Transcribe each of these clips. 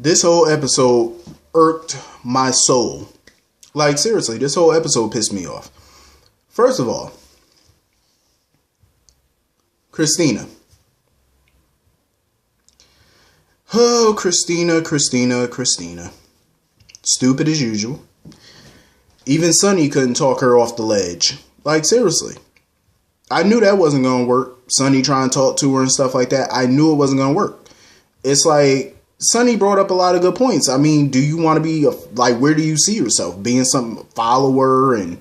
This whole episode irked my soul. Like, seriously, this whole episode pissed me off. First of all, Christina. Oh, Christina. Stupid as usual. Even Sonny couldn't talk her off the ledge. Like, seriously. I knew that wasn't going to work. Sonny trying to talk to her and stuff like that. I knew it wasn't going to work. It's like, Sonny brought up a lot of good points. I mean, do you want to be, where do you see yourself? Being some follower and,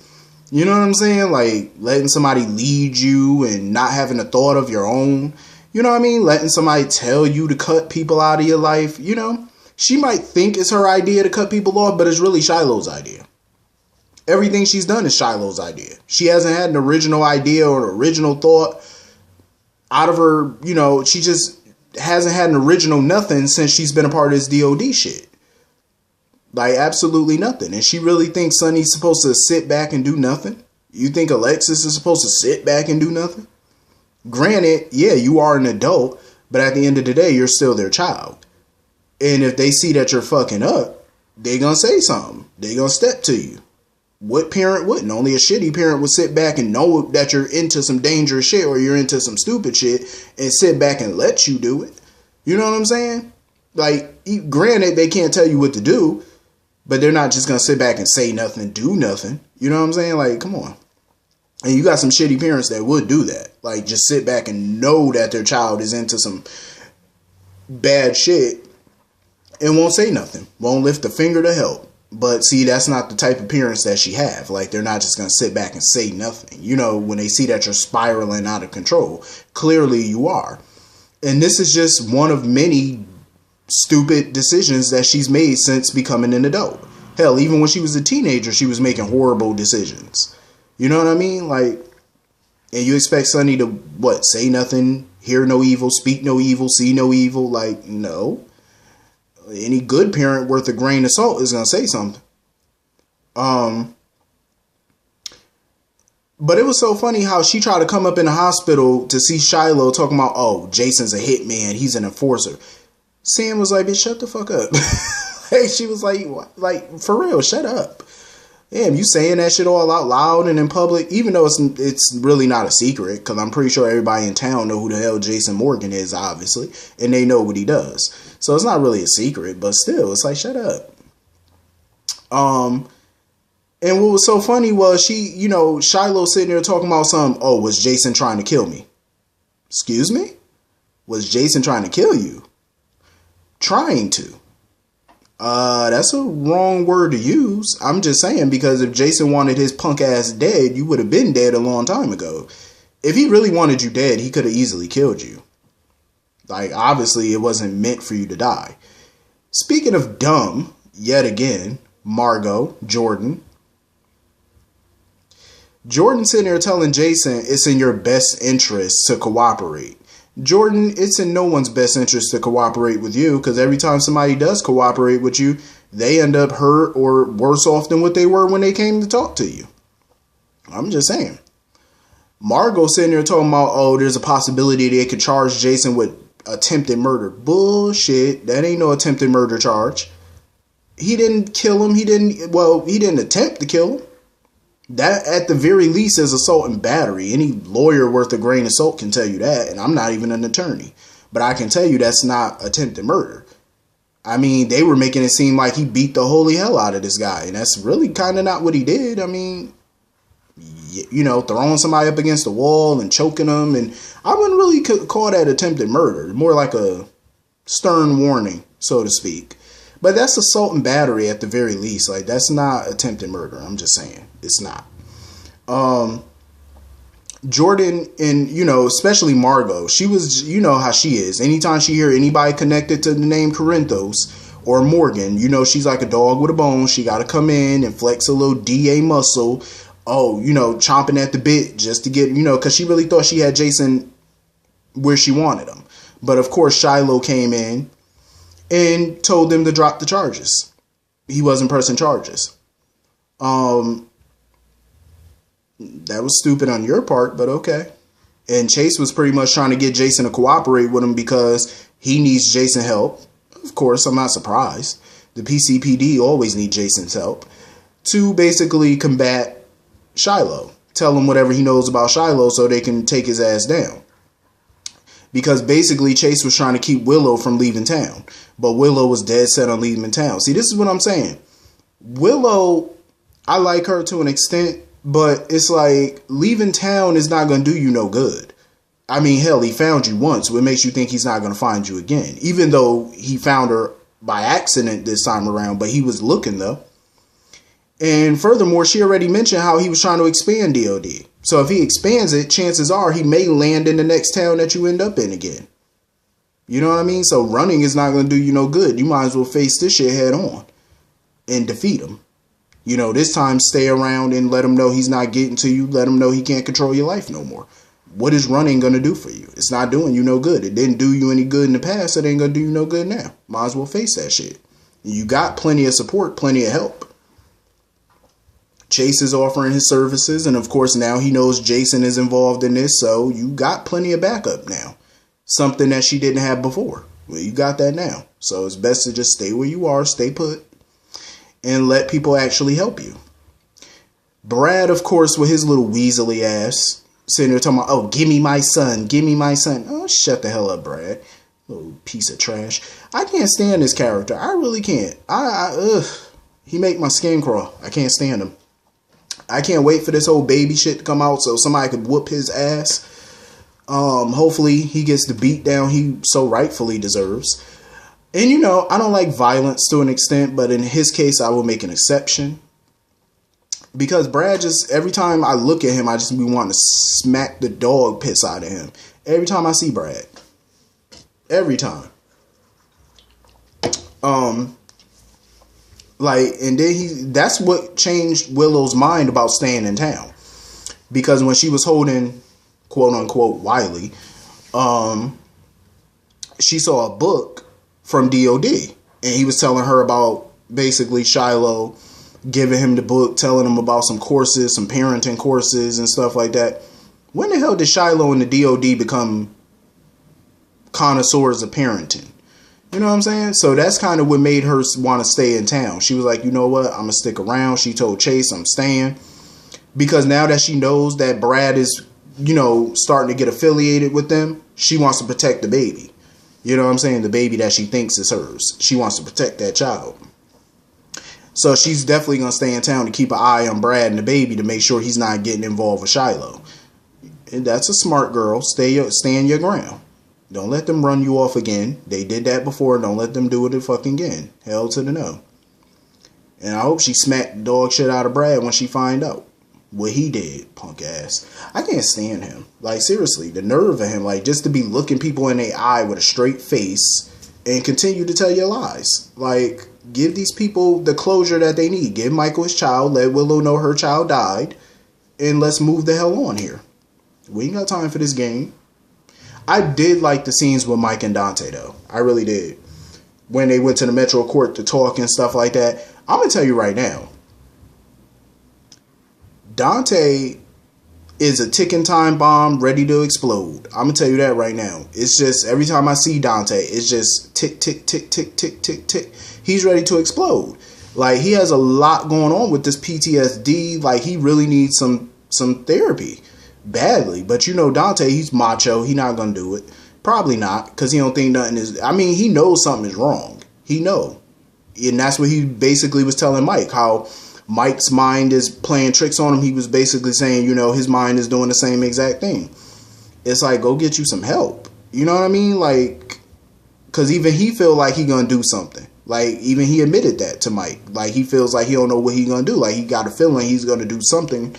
you know what I'm saying? Like, letting somebody lead you and not having a thought of your own. You know what I mean? Letting somebody tell you to cut people out of your life, you know? She might think it's her idea to cut people off, but it's really Shiloh's idea. Everything she's done is Shiloh's idea. She hasn't had an original idea or an original thought out of her, you know, she just hasn't had an original nothing since she's been a part of this DOD shit. Like, absolutely nothing. And she really thinks Sonny's supposed to sit back and do nothing? You think Alexis is supposed to sit back and do nothing? Granted, yeah, you are an adult, but at the end of the day, you're still their child. And if they see that you're fucking up, they're going to say something. They're going to step to you. What parent wouldn't? Only a shitty parent would sit back and know that you're into some dangerous shit or you're into some stupid shit and sit back and let you do it. You know what I'm saying? Like, granted, they can't tell you what to do, but they're not just going to sit back and say nothing, do nothing. You know what I'm saying? Like, come on. And you got some shitty parents that would do that. Like, just sit back and know that their child is into some bad shit and won't say nothing. Won't lift a finger to help. But see, that's not the type of parents that she have. Like, they're not just going to sit back and say nothing. You know, when they see that you're spiraling out of control. Clearly you are. And this is just one of many stupid decisions that she's made since becoming an adult. Hell, even when she was a teenager, she was making horrible decisions. You know what I mean? Like, and you expect Sonny to, say nothing, hear no evil, speak no evil, see no evil? Like, no. Any good parent worth a grain of salt is going to say something. But it was so funny how she tried to come up in the hospital to see Shiloh talking about, oh, Jason's a hitman, he's an enforcer. Sam was like, bitch, shut the fuck up. Like, she was like, for real, shut up. Damn, you saying that shit all out loud and in public, even though it's really not a secret, because I'm pretty sure everybody in town know who the hell Jason Morgan is, obviously, and they know what he does. So it's not really a secret, but still, it's like, shut up. And what was so funny was Shiloh sitting there talking about was Jason trying to kill me? Excuse me? Was Jason trying to kill you? Trying to. That's a wrong word to use. I'm just saying, because if Jason wanted his punk ass dead, you would have been dead a long time ago. If he really wanted you dead, he could have easily killed you. Like, obviously, it wasn't meant for you to die. Speaking of dumb, yet again, Margot, Jordan sitting there telling Jason it's in your best interest to cooperate. Jordan, it's in no one's best interest to cooperate with you, because every time somebody does cooperate with you, they end up hurt or worse off than what they were when they came to talk to you. I'm just saying. Margot sitting there talking about, there's a possibility they could charge Jason with attempted murder. Bullshit. That ain't no attempted murder charge. He didn't kill him. He didn't attempt to kill him. That, at the very least, is assault and battery. Any lawyer worth a grain of salt can tell you that, and I'm not even an attorney. But I can tell you that's not attempted murder. I mean, they were making it seem like he beat the holy hell out of this guy, and that's really kind of not what he did. I mean, throwing somebody up against the wall and choking them, and I wouldn't really call that attempted murder. More like a stern warning, so to speak. But that's assault and battery at the very least. Like, that's not attempted murder. I'm just saying. It's not. Jordan and, especially Margot, she was, how she is. Anytime she hear anybody connected to the name Corinthos or Morgan, she's like a dog with a bone. She got to come in and flex a little DA muscle. Chomping at the bit just to get, because she really thought she had Jason where she wanted him. But of course, Shiloh came in and told them to drop the charges. He wasn't pressing charges. That was stupid on your part, but okay. And Chase was pretty much trying to get Jason to cooperate with him because he needs Jason help. of course, I'm not surprised. The PCPD always need Jason's help to basically combat Shiloh. Tell him whatever he knows about Shiloh so they can take his ass down. Because basically Chase was trying to keep Willow from leaving town. But Willow was dead set on leaving town. See, this is what I'm saying. Willow, I like her to an extent, but it's like leaving town is not going to do you no good. I mean, hell, he found you once. What makes you think he's not going to find you again? Even though he found her by accident this time around, but he was looking though. And furthermore, she already mentioned how he was trying to expand DOD. So if he expands it, chances are he may land in the next town that you end up in again. You know what I mean? So running is not going to do you no good. You might as well face this shit head on and defeat him. You know, this time stay around and let him know he's not getting to you. Let him know he can't control your life no more. What is running going to do for you? It's not doing you no good. It didn't do you any good in the past. It ain't going to do you no good now. Might as well face that shit. You got plenty of support, plenty of help. Chase is offering his services, and of course now he knows Jason is involved in this, so you got plenty of backup now. Something that she didn't have before. Well, you got that now. So it's best to just stay where you are, stay put, and let people actually help you. Brad, of course, with his little weaselly ass, sitting there talking about, oh, give me my son, give me my son. Oh, shut the hell up, Brad. Little piece of trash. I can't stand this character. I really can't. He make my skin crawl. I can't stand him. I can't wait for this whole baby shit to come out so somebody could whoop his ass. Hopefully he gets the beat down he so rightfully deserves. And you know, I don't like violence to an extent, but in his case, I will make an exception. Because Brad just, every time I look at him, I just be wanting to smack the dog piss out of him. Every time I see Brad. Every time. And then that's what changed Willow's mind about staying in town. Because when she was holding, quote unquote, Wiley, she saw a book from DOD. And he was telling her about basically Shiloh giving him the book, telling him about some courses, some parenting courses and stuff like that. When the hell did Shiloh and the DOD become connoisseurs of parenting? You know what I'm saying? So that's kind of what made her want to stay in town. She was like, you know what? I'm going to stick around. She told Chase, I'm staying. Because now that she knows that Brad is, you know, starting to get affiliated with them, she wants to protect the baby. You know what I'm saying? The baby that she thinks is hers. She wants to protect that child. So she's definitely going to stay in town to keep an eye on Brad and the baby to make sure he's not getting involved with Shiloh. And that's a smart girl. Stay in your ground. Don't let them run you off again. They did that before. Don't let them do it fucking again. Hell to the no. And I hope she smacked the dog shit out of Brad when she find out what he did, punk ass. I can't stand him. Like, seriously, the nerve of him. Like, just to be looking people in their eye with a straight face and continue to tell your lies. Like, give these people the closure that they need. Give Michael his child. Let Willow know her child died. And let's move the hell on here. We ain't got time for this game. I did like the scenes with Mike and Dante, though. I really did. When they went to the Metro Court to talk and stuff like that. I'm going to tell you right now. Dante is a ticking time bomb ready to explode. I'm going to tell you that right now. It's just, every time I see Dante, it's just tick, tick, tick, tick, tick, tick, tick. He's ready to explode. Like, he has a lot going on with this PTSD. Like, he really needs some therapy. Badly. But you know Dante, he's macho. He not gonna do it. Probably not, because he don't think nothing is, I mean, he knows something is wrong. He know. And that's what he basically was telling Mike, how Mike's mind is playing tricks on him. He was basically saying, you know, his mind is doing the same exact thing. It's like, go get you some help. You know what I mean? Like, because even he feel like he gonna do something. Like, even he admitted that to Mike. Like, he feels like he don't know what he gonna do. Like, he got a feeling he's gonna do something,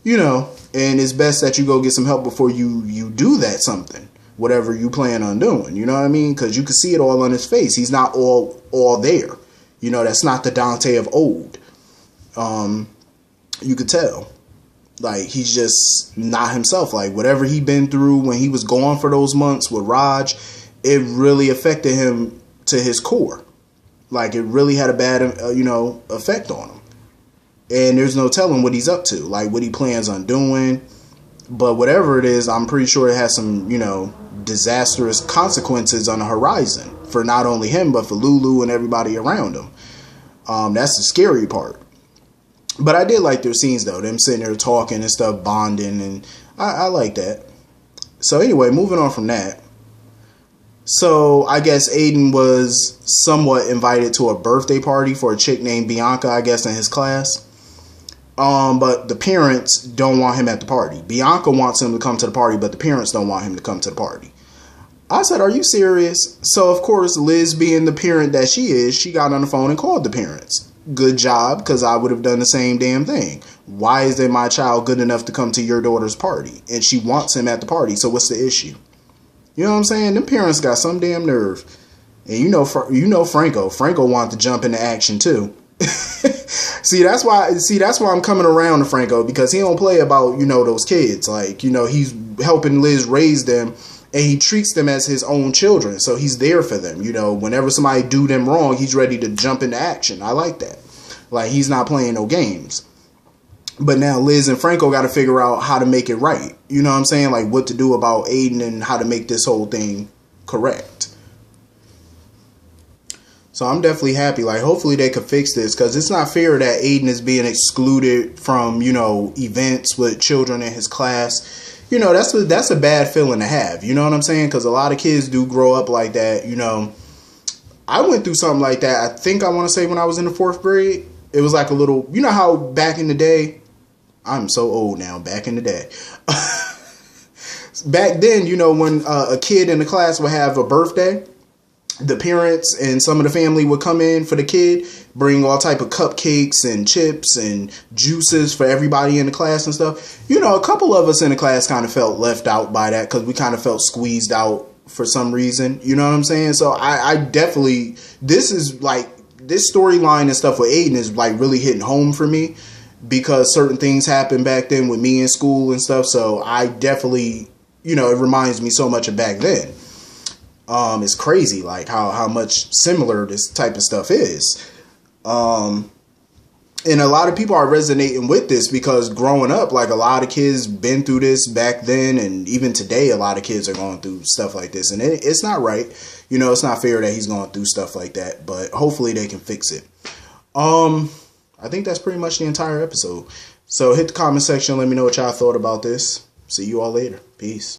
you know. And it's best that you go get some help before you do that something, whatever you plan on doing. You know what I mean? Because you can see it all on his face. He's not all there. You know, that's not the Dante of old. You could tell. Like, he's just not himself. Like, whatever he been through when he was gone for those months with Raj, it really affected him to his core. Like, it really had a bad, effect on him. And there's no telling what he's up to, like what he plans on doing. But whatever it is, I'm pretty sure it has some, disastrous consequences on the horizon. for not only him, but for Lulu and everybody around him. That's the scary part. But I did like their scenes, though. Them sitting there talking and stuff, bonding, and I like that. So anyway, moving on from that. So I guess Aiden was somewhat invited to a birthday party for a chick named Bianca, I guess, in his class. But the parents don't want him at the party. Bianca wants him to come to the party, but the parents don't want him to come to the party. I said, are you serious? So, of course, Liz, being the parent that she is, she got on the phone and called the parents. Good job, because I would have done the same damn thing. Why isn't my child good enough to come to your daughter's party? And she wants him at the party, so what's the issue? You know what I'm saying? Them parents got some damn nerve. And you know Franco. Franco wanted to jump into action, too. See, that's why I'm coming around to Franco, because he don't play about, those kids. Like, he's helping Liz raise them, and he treats them as his own children. So he's there for them. Whenever somebody do them wrong, he's ready to jump into action. I like that. Like, he's not playing no games. But now Liz and Franco got to figure out how to make it right. You know what I'm saying? Like, what to do about Aiden and how to make this whole thing correct. So I'm definitely happy. Like, hopefully they could fix this, because it's not fair that Aiden is being excluded from, events with children in his class. That's a bad feeling to have. You know what I'm saying? Because a lot of kids do grow up like that. I went through something like that. I think I want to say when I was in the 4th grade. It was like a little, how back in the day, I'm so old now, back in the day. Back then, when a kid in the class would have a birthday, the parents and some of the family would come in for the kid, bring all type of cupcakes and chips and juices for everybody in the class and stuff. A couple of us in the class kind of felt left out by that, because we kind of felt squeezed out for some reason. You know what I'm saying? So I definitely, this storyline and stuff with Aiden is like really hitting home for me, because certain things happened back then with me in school and stuff. So I definitely, it reminds me so much of back then. It's crazy, like how much similar this type of stuff is. And a lot of people are resonating with this, because growing up, like, a lot of kids been through this back then, and even today, a lot of kids are going through stuff like this, and it's not right. It's not fair that he's going through stuff like that, but hopefully they can fix it. I think that's pretty much the entire episode. So hit the comment section, let me know what y'all thought about this. See you all later. Peace.